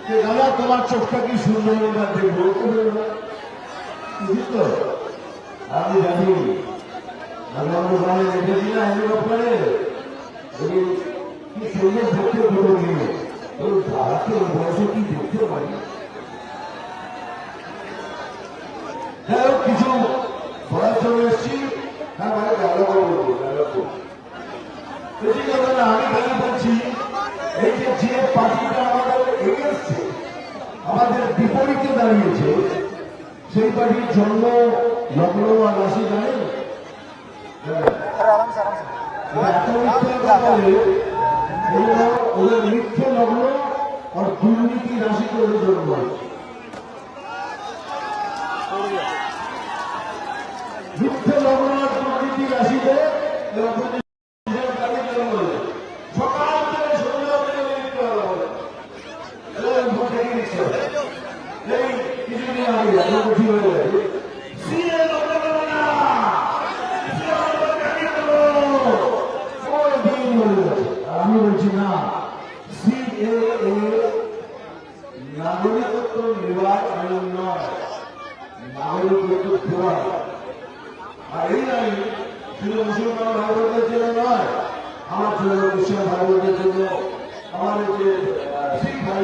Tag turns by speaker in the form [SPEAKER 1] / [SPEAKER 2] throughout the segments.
[SPEAKER 1] যে দাদা তোমার চোখটা কি সুন্দর না দেখবো তো আমি জানি আমি আমার বাড়ি রেখেছি না হেলিকপ্টারে কি সুন্দর দেখতে বলে নিয়ে ওই ভারতে বয়সে কি দেখতে পারি যাই হোক কিছু বয়স চলে এসছি হ্যাঁ মানে ডায়লগ বলবো আমি কেন বলছি এই যে পার্টিটা আমাদের এগেছে আমাদের বিপরীতে দাঁড়িয়েছে সেই পার্টির জন্ম লগ্ন আর রাশি জানেন ওদের মিথ্যে লগ্ন আর দুর্নীতি রাশি করে জন্ম মিথ্যে লগ্ন আর দুর্নীতি রাশিতে আমি বলছি না সিএএ নাগরিকত্ব নেওয়ার আইন নয় নাগরিকত্ব দেওয়া আর এই আইন শুধু মুসলমান ভাই বোনদের জন্য নয় আমার জন্য মুসলিম ভাই বোনদের জন্য আমার যে শিখ ভাই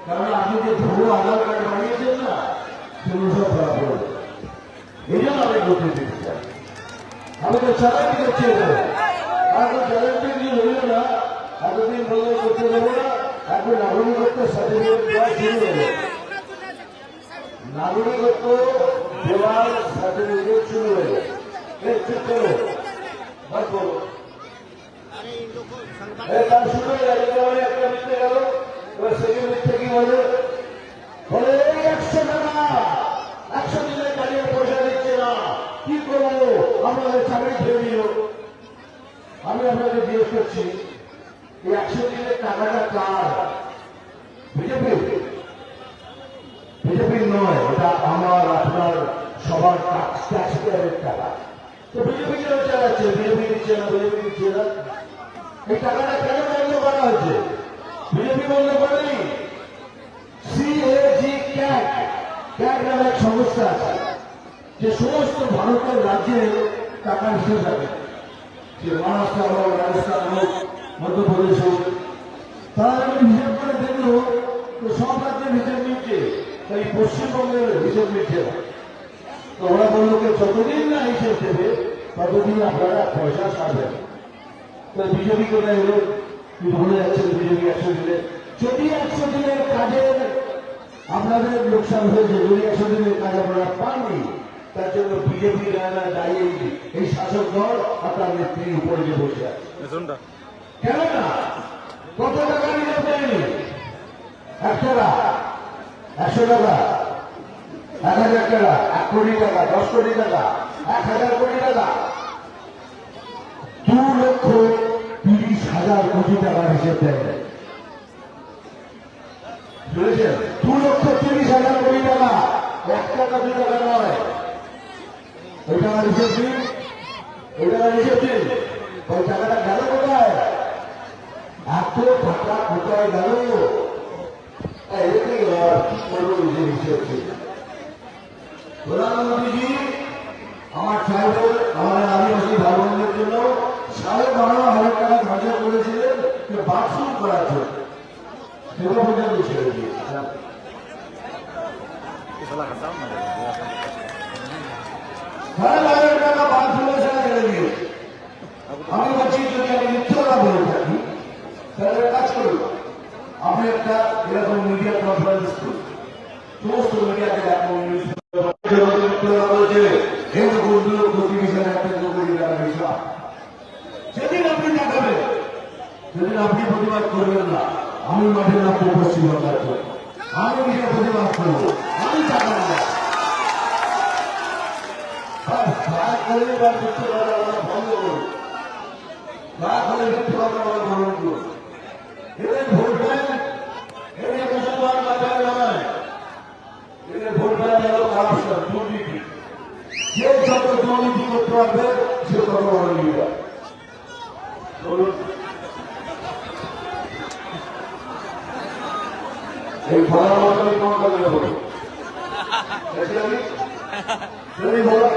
[SPEAKER 1] কারণ আপনি যে ভুয়ো আধার কার্ড বানিয়েছেন না সেগুলো সব ধরা পড়বে এই জন্য আমি করতে দিতে চাই আমি তো চ্যালেঞ্জ করছি এখন চ্যালেঞ্জ দিয়ে হইল না এতদিন বলে করতে দেবো না এখন নাগরিকত্ব সার্টিফিকেট দেওয়া শুরু হলো নাগরিকত্ব দেওয়ার সার্টিফিকেট শুরু হলো ঠিক করো তার শুরু হয়ে গেল একটা মিথ্যে গেল এবার সেকেন্ড মিথ্যে কি বলে বলে এই 100 টাকা 100 দিনের কাজের পয়সা দিচ্ছে না কি করবো আমাদের চাকরি খেয়ে দিল আমি আপনাকে জিজ্ঞেস করছি এই 100 দিনের টাকাটা কার বিজেপির নয় এটা আমার আপনার সবার ট্যাক্স পেয়ারের টাকা তো বিজেপি কেন চালাচ্ছে বিজেপি দিচ্ছে না বিজেপি দিচ্ছে না এই টাকাটা কেন বন্ধ করা হয়েছে বিজেপি বন্ধ করেনি সিএজি ক্যাট নামে এক সংস্থা আছে যে সমস্ত ভারতের রাজ্যে টাকা হিসেবে থাকে যে মহারাষ্ট্র হোক রাজস্থান হোক মধ্যপ্রদেশ হোক তারা যখন হিসেব করে দেখলো তো সব রাজ্যের হিসেব নিচ্ছে তাই পশ্চিমবঙ্গের হিসেব নিচ্ছে না তো ওরা বললো যতদিন না হিসেব দেবে ততদিন আপনারা পয়সা ছাড়বেন তো বিজেপি কোথায় হলো কি ভুলে যাচ্ছেন বিজেপি 100 দিনে যদি 100 দিনের কাজের আপনাদের লোকসান হয়েছে যদি 100 দিনের কাজ আপনারা পাননি তার জন্য বিজেপি দাঁড়িয়ে এই শাসক দল আপনার নেত্রীর উপরে যে বসে আছে কেন না কত টাকা নিয়ে দেয়নি 1 টাকা 100 টাকা 1000 টাকা 1 কোটি টাকা 10 কোটি টাকা 1000 কোটি টাকা 2,30,000 কোটি টাকার হিসেব দেয় বুঝেছেন 2,30,000 কোটি টাকা 1 টাকা 2 টাকা নয় ওই টাকার হিসেব দিন ওই টাকার হিসেব দিন ওই টাকাটা গেল কোথায় এত টাকা কোথায় গেল এটাই হিসেব দিন প্রধানমন্ত্রীজি আমার ট্রাইবেল আমাদের আদিবাসী ভাই বোনদের জন্য 12,500 টাকা খরচা করেছিলেন বাথরুম করার জন্য সেটা পর্যন্ত ছেড়ে দিয়েছে 12,500 টাকা বাথরুমে ছেড়ে দিয়েছে আমি বলছি যদি আমি মিথ্যা বলে থাকি তাহলে কাজ করুন আপনি একটা এরকম মিডিয়া কনফারেন্স করুন সমস্ত মিডিয়াকে ডাকুন সেদিন আপনি দেখাবেন সেদিন আপনি প্রতিবাদ করবেন না আমি মাঠে নামবো পশ্চিমবঙ্গের আমি নিজে প্রতিবাদ করবো আমি টাকা বন্ধ করুন গ্রহণ করুন এদের ভোট ব্যাংক এদের মুসলমান বাজার নয় এদের ভোট ব্যাংক হল কারাপশন দুর্নীতি যে যত দুর্নীতি করতে পারবে সে তত বড় লিডার বলুন এই বলার মতো আমি তোমাকে বলবো বলো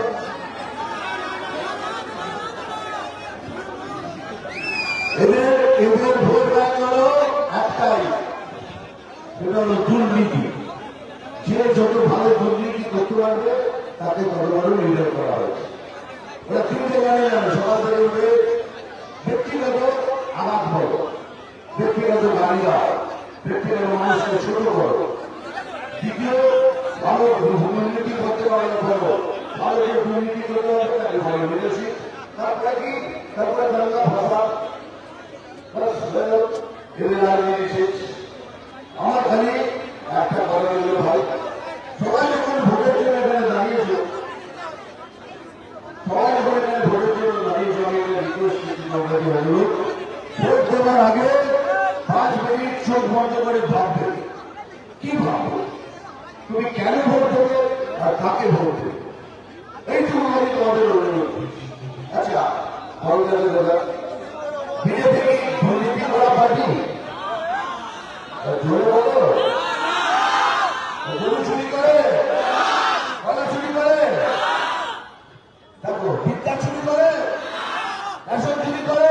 [SPEAKER 1] এদের ভোট ব্যাংক হলো একটাই, সেটা হলো দুর্নীতি। যে যত ভালো দুর্নীতি করতে পারবে তাকে তত ভালো নির্ণয় করা হয়েছে। ওরা তিনটে জানে জানে সকাল থেকে উঠে ব্যক্তিগত আঘাত বড়, ব্যক্তিগত গাড়ি দেওয়া, ব্যক্তিগত মানুষকে ছোট বড়। দ্বিতীয়, ভালো দুর্নীতি করতে পারলে বড়, ভালো যে দুর্নীতি করতে পারবে তাকে ভালো বিদেশি। তারপরে কি, তারপরে দাঙ্গা ভাষা আমার খালি একটা কথা বলল ভাই, সবাই যখন ভোটের জন্য এখানে দাঁড়িয়েছে, সবাই যখন এখানে ভোটের জন্য দাঁড়িয়েছে, আমি রিকোয়েস্ট করছি অনুরোধ, ভোট দেওয়ার আগে 5 মিনিট চোখ বন্ধ করে ভাববে। কি ভাববে, তুমি কেন ভোট দেবে আর কাকে ভোট দেবে, এইটুকু আমি তোমাদের অনুরোধ করছি। আচ্ছা, ভালো লাগে দাদা, বিজেপি দুর্নীতি করা পার্টি, জোরে বলো, গরু চুরি করে, কলা চুরি করে, দেখো বিদ্যা চুরি করে, রেশন চুরি করে।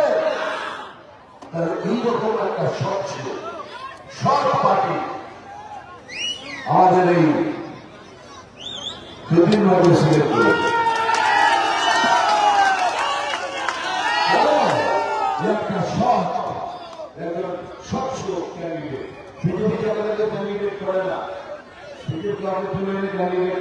[SPEAKER 1] তাহলে এইরকম একটা সব ছিল, সব পার্টি আমাদের এই বিভিন্নভাবে সিলেক্ট করেছে। একটা সব স্বচ্ছ ক্যান্ডিডেট, বিজেপি আমাদেরকে ক্যান্ডিডেট করে না, বিজেপি আমাদের তুলে ক্যান্ডিডেট